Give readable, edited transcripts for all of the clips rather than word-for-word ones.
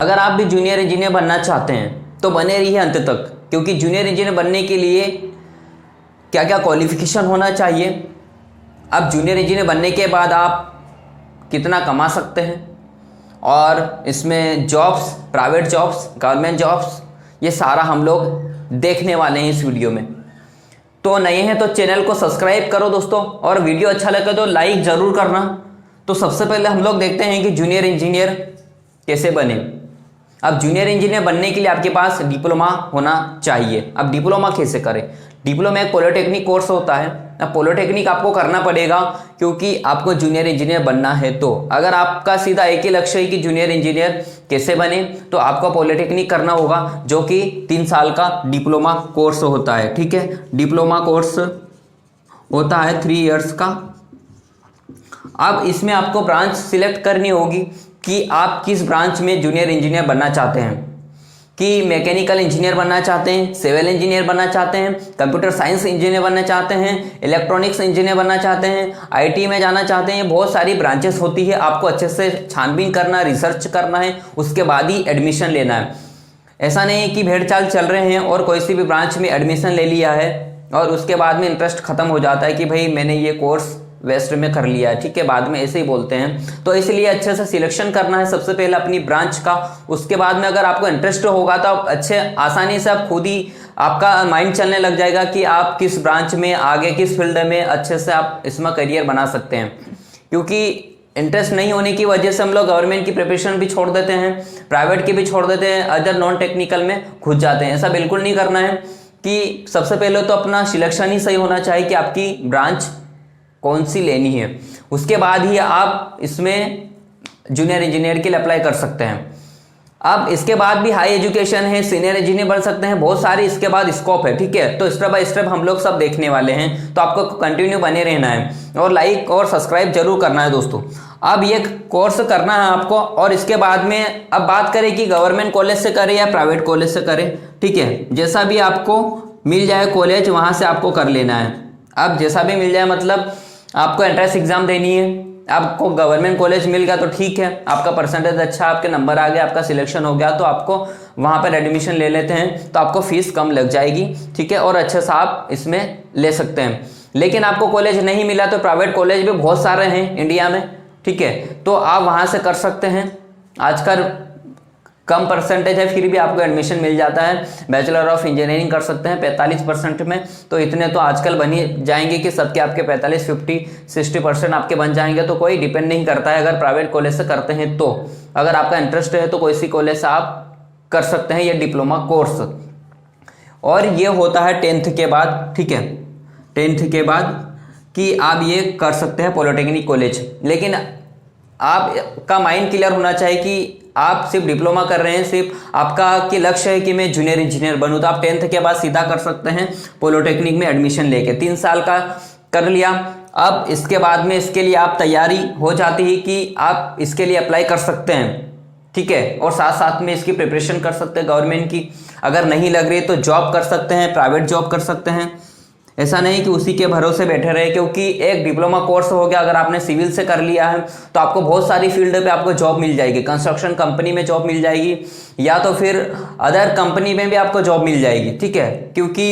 अगर आप भी जूनियर इंजीनियर बनना चाहते हैं तो बने रहिए अंत तक, क्योंकि जूनियर इंजीनियर बनने के लिए क्या क्या क्वालिफिकेशन होना चाहिए, अब जूनियर इंजीनियर बनने के बाद आप कितना कमा सकते हैं, और इसमें jobs, private jobs, government jobs, ये सारा हम लोग देखने वाले हैं इस वीडियो में। तो नए हैं तो चैनल को सब्सक्राइब करो दोस्तों, और वीडियो अच्छा लगे तो लाइक ज़रूर करना। तो सबसे पहले हम लोग देखते हैं कि जूनियर इंजीनियर कैसे बने। अब जूनियर इंजीनियर बनने के लिए आपके पास डिप्लोमा होना चाहिए। अब डिप्लोमा कैसे करें? डिप्लोमा एक पॉलिटेक्निक कोर्स होता है। अब पॉलिटेक्निक आपको करना पड़ेगा क्योंकि आपको जूनियर इंजीनियर बनना है। तो अगर आपका सीधा एक ही लक्ष्य है कि जूनियर इंजीनियर कैसे बने, तो आपको पॉलिटेक्निक करना होगा, जो कि 3 साल का डिप्लोमा कोर्स होता है। ठीक है, डिप्लोमा कोर्स होता है 3 इयर्स का। अब इसमें आपको ब्रांच सिलेक्ट करनी होगी कि आप किस ब्रांच में जूनियर इंजीनियर बनना चाहते हैं, कि मैकेनिकल इंजीनियर बनना चाहते हैं, सिविल इंजीनियर बनना चाहते हैं, कंप्यूटर साइंस इंजीनियर बनना चाहते हैं, इलेक्ट्रॉनिक्स इंजीनियर बनना चाहते हैं, आईटी में जाना चाहते हैं। बहुत सारी ब्रांचेस होती है, आपको अच्छे से छानबीन करना, रिसर्च करना है, उसके बाद ही एडमिशन लेना है। ऐसा नहीं है कि भेड़ चाल चल रहे हैं और कोई सी भी ब्रांच में एडमिशन ले लिया है और उसके बाद में इंटरेस्ट खत्म हो जाता है कि भाई मैंने ये कोर्स वेस्ट में कर लिया है। ठीक है, बाद में ऐसे ही बोलते हैं। तो इसलिए अच्छे से सिलेक्शन करना है सबसे पहले अपनी ब्रांच का। उसके बाद में अगर आपको इंटरेस्ट होगा तो आप अच्छे आसानी से आप खुद ही आपका माइंड चलने लग जाएगा कि आप किस ब्रांच में आगे किस फील्ड में अच्छे से आप इसमें करियर बना सकते हैं। क्योंकि इंटरेस्ट नहीं होने की वजह से हम लोग गवर्नमेंट की प्रिपरेशन भी छोड़ देते हैं, प्राइवेट की भी छोड़ देते हैं, अदर नॉन टेक्निकल में घुस जाते हैं। ऐसा बिल्कुल नहीं करना है कि सबसे पहले तो अपना सिलेक्शन ही सही होना चाहिए कि आपकी ब्रांच कौन सी लेनी है। उसके बाद ही आप इसमें जूनियर इंजीनियर के लिए अप्लाई कर सकते हैं। अब इसके बाद भी हाई एजुकेशन है, सीनियर इंजीनियर बन सकते हैं, बहुत सारी इसके बाद स्कोप है। ठीक है, तो स्टेप बाय स्टेप हम लोग सब देखने वाले हैं, तो आपको कंटिन्यू बने रहना है और लाइक और सब्सक्राइब जरूर करना है दोस्तों। अब ये कोर्स करना है आपको, और इसके बाद में अब बात करें कि गवर्नमेंट कॉलेज से करें या प्राइवेट कॉलेज से करें। ठीक है, जैसा भी आपको मिल जाए कॉलेज वहाँ से आपको कर लेना है। अब जैसा भी मिल जाए मतलब आपको एंट्रेंस एग्जाम देनी है। आपको गवर्नमेंट कॉलेज मिल गया तो ठीक है, आपका परसेंटेज अच्छा, आपके नंबर आ गया, आपका सिलेक्शन हो गया, तो आपको वहाँ पर एडमिशन ले लेते हैं, तो आपको फीस कम लग जाएगी। ठीक है, और अच्छे से आप इसमें ले सकते हैं। लेकिन आपको कॉलेज नहीं मिला तो प्राइवेट कॉलेज भी बहुत सारे हैं इंडिया में। ठीक है, तो आप वहाँ से कर सकते हैं। आजकल कम परसेंटेज है फिर भी आपको एडमिशन मिल जाता है। बैचलर ऑफ इंजीनियरिंग कर सकते हैं 45% में, तो इतने तो आजकल बन ही जाएंगे कि सबके आपके 45, 50, 60% आपके बन जाएंगे। तो कोई डिपेंड नहीं करता है अगर प्राइवेट कॉलेज से करते हैं तो। अगर आपका इंटरेस्ट है तो कोई सी कॉलेज से आप कर सकते हैं ये डिप्लोमा कोर्स। और ये होता है 10th के बाद। ठीक है, 10th के बाद कि आप ये कर सकते हैं पॉलिटेक्निक कॉलेज। लेकिन आपका माइंड क्लियर होना चाहिए कि आप सिर्फ डिप्लोमा कर रहे हैं, सिर्फ आपका कि लक्ष्य है कि मैं जूनियर इंजीनियर बनूं, तो आप 10th के बाद सीधा कर सकते हैं पॉलिटेक्निक में एडमिशन लेके। 3 साल का कर लिया। अब इसके बाद में इसके लिए आप तैयारी हो जाती है कि आप इसके लिए अप्लाई कर सकते हैं। ठीक है, और साथ साथ में इसकी प्रिपरेशन कर सकते हैं गवर्नमेंट की। अगर नहीं लग रही तो जॉब कर सकते हैं, प्राइवेट जॉब कर सकते हैं। ऐसा नहीं कि उसी के भरोसे बैठे रहे, क्योंकि एक डिप्लोमा कोर्स हो गया अगर आपने सिविल से कर लिया है तो आपको बहुत सारी फील्ड पे आपको जॉब मिल जाएगी। कंस्ट्रक्शन कंपनी में जॉब मिल जाएगी, या तो फिर अदर कंपनी में भी आपको जॉब मिल जाएगी। ठीक है, क्योंकि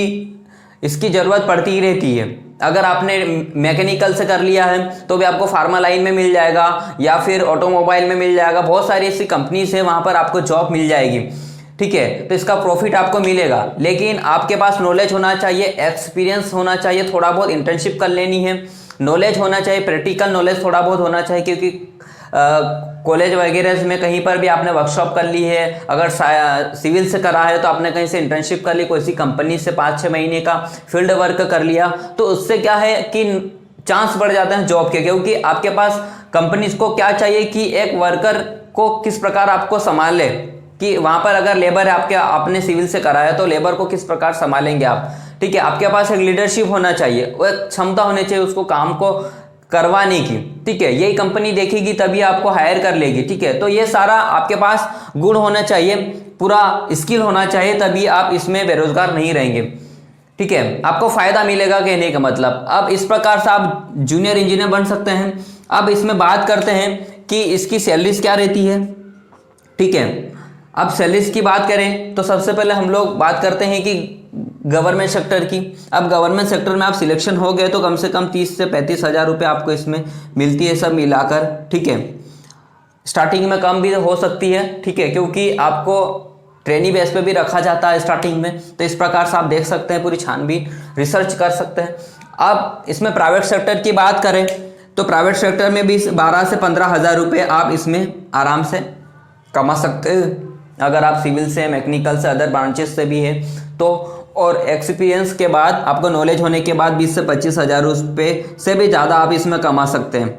इसकी ज़रूरत पड़ती ही रहती है। अगर आपने मैकेनिकल से कर लिया है तो भी आपको फार्मा लाइन में मिल जाएगा, या फिर ऑटोमोबाइल में मिल जाएगा। बहुत सारी ऐसी कंपनीज है, वहाँ पर आपको जॉब मिल जाएगी। ठीक है, तो इसका प्रॉफिट आपको मिलेगा। लेकिन आपके पास नॉलेज होना चाहिए, एक्सपीरियंस होना चाहिए, थोड़ा बहुत इंटर्नशिप कर लेनी है, नॉलेज होना चाहिए, प्रैक्टिकल नॉलेज थोड़ा बहुत होना चाहिए। क्योंकि कॉलेज वगैरह में कहीं पर भी आपने वर्कशॉप कर ली है, अगर सिविल से करा है तो आपने कहीं से इंटर्नशिप कर ली, कोई सी कंपनी से 5-6 महीने का फील्ड वर्क कर लिया, तो उससे क्या है कि चांस बढ़ जाते हैं जॉब के। क्योंकि आपके पास कंपनीज को क्या चाहिए कि एक वर्कर को किस प्रकार आपको संभाले, कि वहाँ पर अगर लेबर है आपने सिविल से करा है तो लेबर को किस प्रकार संभालेंगे आप। ठीक है, आपके पास एक लीडरशिप होना चाहिए, वो एक क्षमता होनी चाहिए उसको काम को करवाने की। ठीक है, यही कंपनी देखेगी तभी आपको हायर कर लेगी। ठीक है, तो ये सारा आपके पास गुण होना चाहिए, पूरा स्किल होना चाहिए, तभी आप इसमें बेरोजगार नहीं रहेंगे। ठीक है, आपको फायदा मिलेगा कहने का मतलब। अब इस प्रकार से आप जूनियर इंजीनियर बन सकते हैं। अब इसमें बात करते हैं कि इसकी सैलरीज क्या रहती है। ठीक है, अब सैलरीज की बात करें तो सबसे पहले हम लोग बात करते हैं कि गवर्नमेंट सेक्टर की। अब गवर्नमेंट सेक्टर में आप सिलेक्शन हो गए तो कम से कम 30 से 35 हज़ार रुपये आपको इसमें मिलती है सब मिलाकर, ठीक है। स्टार्टिंग में कम भी हो सकती है, ठीक है, क्योंकि आपको ट्रेनी बेस पे भी रखा जाता है स्टार्टिंग में। तो इस प्रकार से आप देख सकते हैं, पूरी छानबीन रिसर्च कर सकते हैं। अब इसमें प्राइवेट सेक्टर की बात करें तो प्राइवेट सेक्टर में भी 12 से 15 हज़ार रुपये आप इसमें आराम से कमा सकते हैं अगर आप सिविल से, मैकेनिकल से, अदर ब्रांचेस से भी है तो। और एक्सपीरियंस के बाद, आपको नॉलेज होने के बाद 20 से 25 हज़ार रुपये से भी ज़्यादा आप इसमें कमा सकते हैं।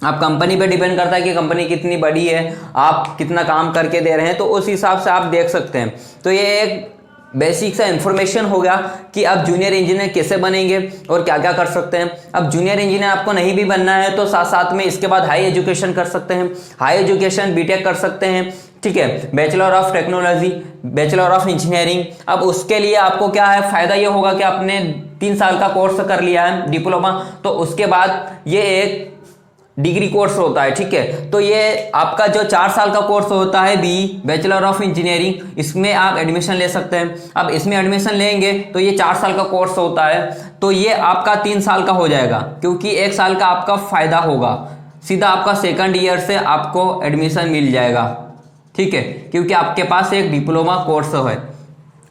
आप कंपनी पे डिपेंड करता है कि कंपनी कितनी बड़ी है, आप कितना काम करके दे रहे हैं, तो उस हिसाब से आप देख सकते हैं। तो ये एक बेसिक सा इन्फॉर्मेशन होगा कि आप जूनियर इंजीनियर कैसे बनेंगे और क्या क्या कर सकते हैं। अब जूनियर इंजीनियर आपको नहीं भी बनना है तो साथ साथ में इसके बाद हाई एजुकेशन कर सकते हैं। हाई एजुकेशन बीटेक कर सकते हैं, ठीक है, bachelor of technology, bachelor of engineering. अब उसके लिए आपको क्या है फ़ायदा, ये होगा कि आपने 3 साल का कोर्स कर लिया है डिप्लोमा, तो उसके बाद ये एक डिग्री कोर्स होता है, ठीक है। तो ये आपका जो 4 साल का कोर्स होता है BE, बैचलर ऑफ इंजीनियरिंग, इसमें आप एडमिशन ले सकते हैं। अब इसमें एडमिशन लेंगे तो ये 4 साल का कोर्स होता है, तो ये आपका 3 साल का हो जाएगा, क्योंकि 1 साल का आपका फ़ायदा होगा। सीधा आपका सेकंड ईयर से आपको एडमिशन मिल जाएगा, ठीक है, क्योंकि आपके पास एक डिप्लोमा कोर्स है।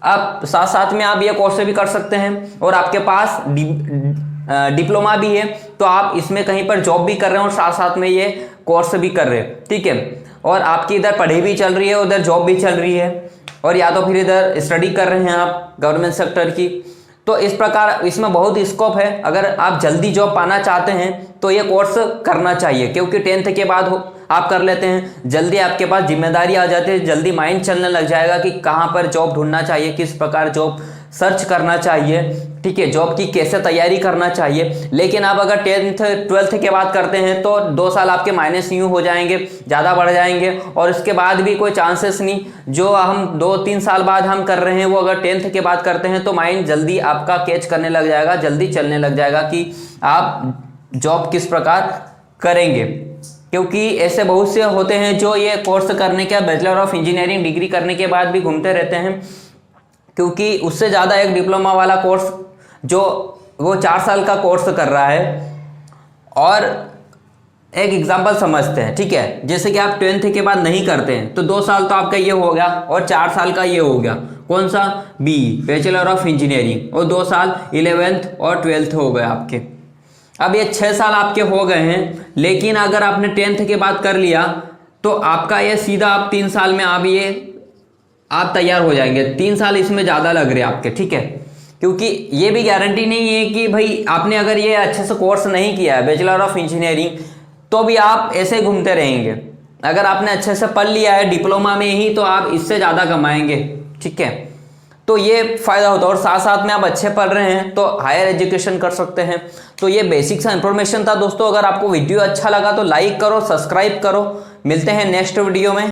अब साथ साथ में आप ये कोर्स भी कर सकते हैं और आपके पास डिप्लोमा भी है, तो आप इसमें कहीं पर जॉब भी कर रहे हैं और साथ साथ में ये कोर्स भी कर रहे हैं, ठीक है। और आपकी इधर पढ़ाई भी चल रही है, उधर जॉब भी चल रही है, और या तो फिर इधर स्टडी कर रहे हैं आप गवर्नमेंट सेक्टर की। तो इस प्रकार इसमें बहुत स्कोप है। अगर आप जल्दी जॉब पाना चाहते हैं तो ये कोर्स करना चाहिए, क्योंकि 10th के बाद आप कर लेते हैं, जल्दी आपके पास जिम्मेदारी आ जाती है, जल्दी माइंड चलने लग जाएगा कि कहाँ पर जॉब ढूंढना चाहिए, किस प्रकार जॉब सर्च करना चाहिए, ठीक है, जॉब की कैसे तैयारी करना चाहिए। लेकिन आप अगर 10th 12th के बाद करते हैं तो 2 साल आपके माइनस यूँ हो जाएंगे, ज़्यादा बढ़ जाएंगे, और उसके बाद भी कोई चांसेस नहीं। जो हम 2-3 साल बाद हम कर रहे हैं वो अगर 10th के बाद करते हैं तो माइंड जल्दी आपका कैच करने लग जाएगा, जल्दी चलने लग जाएगा कि आप जॉब किस प्रकार करेंगे। क्योंकि ऐसे बहुत से होते हैं जो ये कोर्स करने के, बैचलर ऑफ इंजीनियरिंग डिग्री करने के बाद भी घूमते रहते हैं, क्योंकि उससे ज़्यादा एक डिप्लोमा वाला कोर्स जो वो 4 साल का कोर्स कर रहा है। और एक एग्जांपल समझते हैं, ठीक है, जैसे कि आप 10th के बाद नहीं करते हैं तो 2 साल तो आपका ये हो गया और 4 साल का ये हो गया, कौन सा, BE, बैचलर ऑफ इंजीनियरिंग, और 2 साल 11th और 12th हो गए आपके। अब ये 6 साल आपके हो गए हैं। लेकिन अगर आपने 10th के बाद कर लिया तो आपका ये सीधा आप 3 साल में आप तैयार हो जाएंगे। 3 साल इसमें ज़्यादा लग रहे हैं आपके, ठीक है, क्योंकि ये भी गारंटी नहीं है कि भाई आपने अगर ये अच्छे से कोर्स नहीं किया है बैचलर ऑफ इंजीनियरिंग तो भी आप ऐसे घूमते रहेंगे। अगर आपने अच्छे से पढ़ लिया है डिप्लोमा में ही तो आप इससे ज़्यादा कमाएंगे, ठीक है। तो ये फ़ायदा होता है, और साथ साथ में आप अच्छे पढ़ रहे हैं तो हायर एजुकेशन कर सकते हैं। तो ये बेसिक सा इन्फॉर्मेशन था दोस्तों। अगर आपको वीडियो अच्छा लगा तो लाइक करो, सब्सक्राइब करो। मिलते हैं नेक्स्ट वीडियो में।